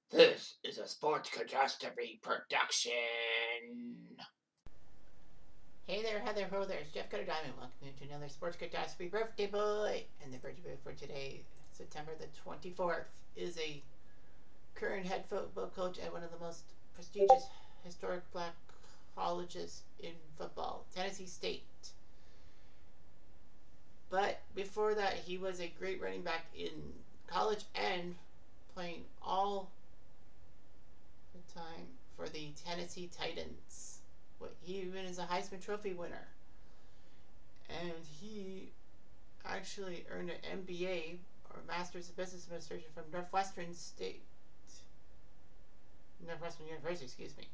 This is a Sports Catastrophe production. Hey there, Heather, ho there, it's Jeff Cutter Diamond. Welcome to another Sports Catastrophe Birthday Boy. And the birthday boy for today, September the 24th, is a current head football coach at one of the most prestigious historic black colleges in football, Tennessee State. But before that, he was a great running back in college and playing all the time for the Tennessee Titans. He even is a Heisman Trophy winner. And he actually earned an MBA, or Master's of Business Administration, from Northwestern University, excuse me.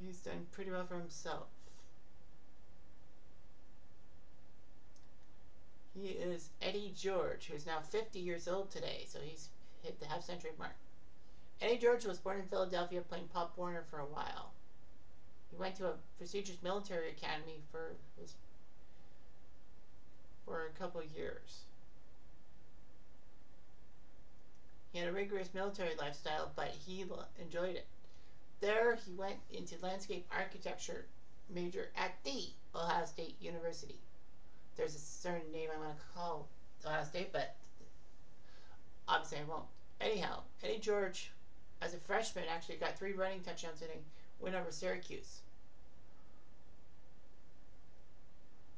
He's done pretty well for himself. He is Eddie George, who is now 50 years old today, so he's hit the half-century mark. Eddie George was born in Philadelphia, playing Pop Warner for a while. He went to a prestigious military academy for a couple of years. He had a rigorous military lifestyle, but he enjoyed it. There, he went into landscape architecture major at the Ohio State University. There's a certain name I want to call Ohio State, but obviously I won't. Anyhow, Eddie George, as a freshman, actually got 3 running touchdowns in a win over Syracuse.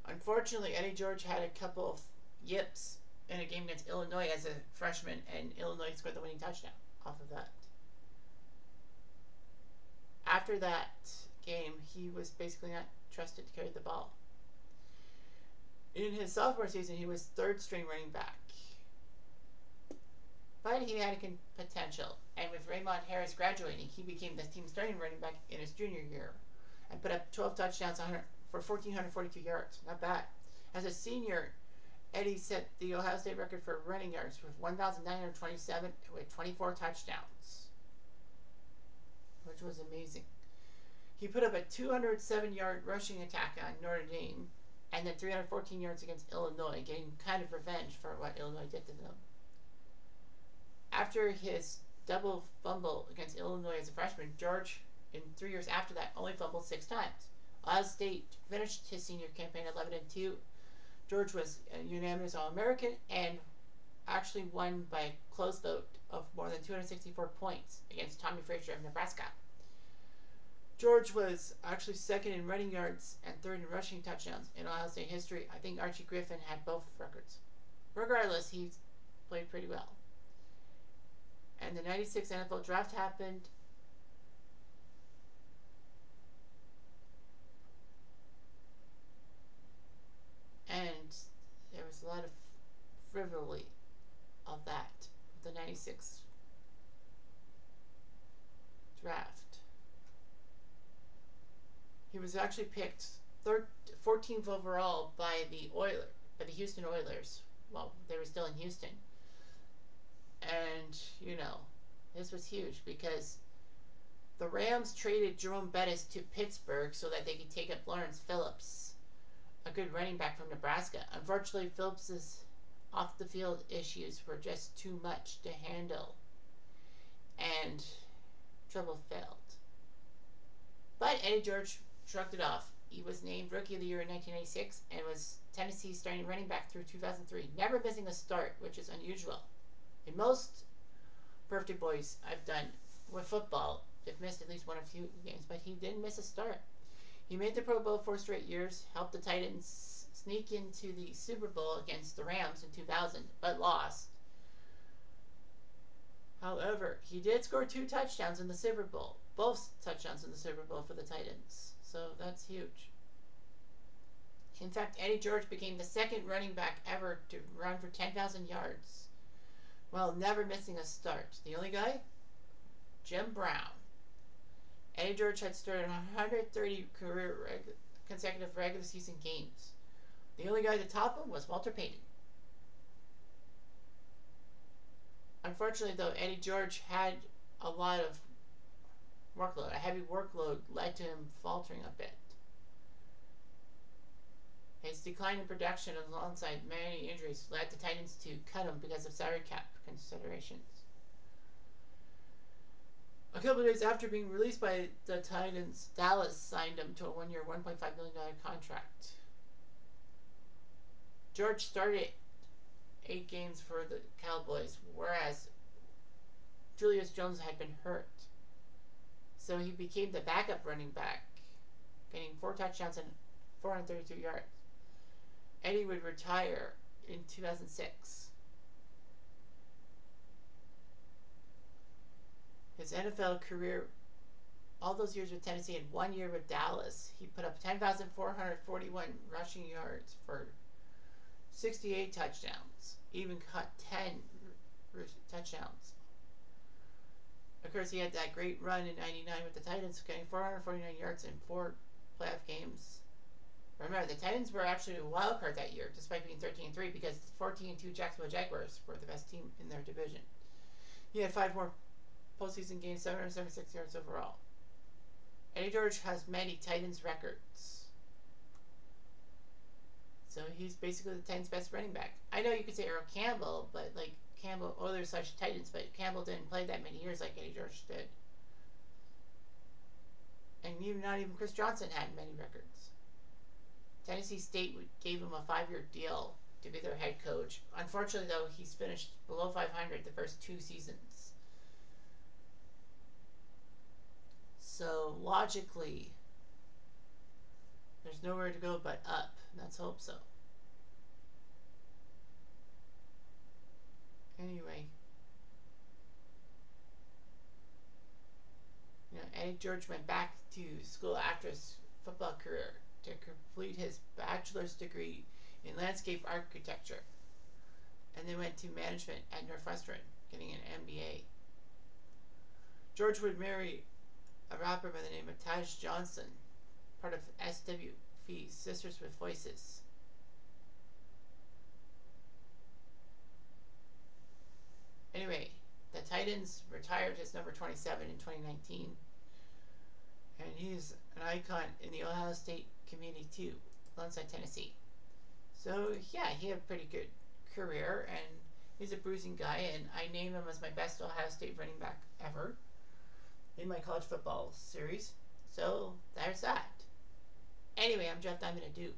Unfortunately, Eddie George had a couple of yips in a game against Illinois as a freshman, and Illinois scored the winning touchdown off of that. After that game, he was basically not trusted to carry the ball. In his sophomore season, he was 3rd string running back. But he had potential, and with Raymond Harris graduating, he became the team's starting running back in his junior year and put up 12 touchdowns for 1,442 yards. Not bad. As a senior, Eddie set the Ohio State record for running yards with 1,927 with 24 touchdowns, which was amazing. He put up a 207-yard rushing attack on Notre Dame, and then 314 yards against Illinois, getting kind of revenge for what Illinois did to them. After his double fumble against Illinois as a freshman, George, in 3 years after that, only fumbled 6 times. Ohio State finished his senior campaign 11-2. George was a unanimous All-American and actually won by a close vote of more than 264 points against Tommy Frazier of Nebraska. George was actually 2nd in running yards and 3rd in rushing touchdowns in Ohio State history. I think Archie Griffin had both records. Regardless, he played pretty well. And the 96 NFL draft happened. And there was a lot of frivolity of that, the 96 draft. He was actually picked 14th overall by the Houston Oilers. Well, they were still in Houston. And, this was huge because the Rams traded Jerome Bettis to Pittsburgh so that they could take up Lawrence Phillips, a good running back from Nebraska. Unfortunately, Phillips's off-the-field issues were just too much to handle, and trouble failed. But Eddie George shrugged it off. He was named Rookie of the Year in 1996 and was Tennessee's starting running back through 2003, never missing a start, which is unusual. In most birthday boys I've done with football, they've missed at least 1 or 2 games, but he didn't miss a start. He made the Pro Bowl 4 straight years, helped the Titans sneak into the Super Bowl against the Rams in 2000, but lost. However, he did score 2 touchdowns in the Super Bowl, both touchdowns in the Super Bowl for the Titans, so that's huge. In fact, Eddie George became the 2nd running back ever to run for 10,000 yards while never missing a start. The only guy? Jim Brown. Eddie George had started 130 consecutive regular season games. The only guy to top him was Walter Payton. Unfortunately, though, Eddie George had a lot of workload. A heavy workload led to him faltering a bit. His decline in production alongside many injuries led the Titans to cut him because of salary cap considerations. couple of days after being released by the Titans, Dallas signed him to a 1-year, $1.5 million contract. George started 8 games for the Cowboys, whereas Julius Jones had been hurt. So he became the backup running back, getting 4 touchdowns and 432 yards. Eddie would retire in 2006. His NFL career, all those years with Tennessee and 1 year with Dallas, he put up 10,441 rushing yards for 68 touchdowns. Even caught 10 touchdowns. Of course, he had that great run in '99 with the Titans, getting 449 yards in 4 playoff games. Remember, the Titans were actually a wild card that year, despite being 13-3, because 14-2 Jacksonville Jaguars were the best team in their division. He had 5 more postseason games, 776 yards overall. Eddie George has many Titans records. So he's basically the Titans' best running back. I know you could say Earl Campbell, but like Campbell, there's such Titans, but Campbell didn't play that many years like Eddie George did. And even not even Chris Johnson had many records. Tennessee State gave him a 5-year deal to be their head coach. Unfortunately, though, he's finished below 500 the first 2 seasons. So logically, there's nowhere to go but up. Let's hope so. Anyway, Eddie George went back to school after his football career to complete his bachelor's degree in landscape architecture, and then went to management at Northwestern, getting an MBA. George would marry a rapper by the name of Taj Johnson, part of Sep24, Sisters with Voices. Anyway, the Titans retired his number 27 in 2019, and he's an icon in the Ohio State community too, alongside Tennessee. So yeah, he had a pretty good career, and he's a bruising guy, and I name him as my best Ohio State running back ever in my college football series. So there's that. Anyway, I'm Jeff Diamond, a Duke.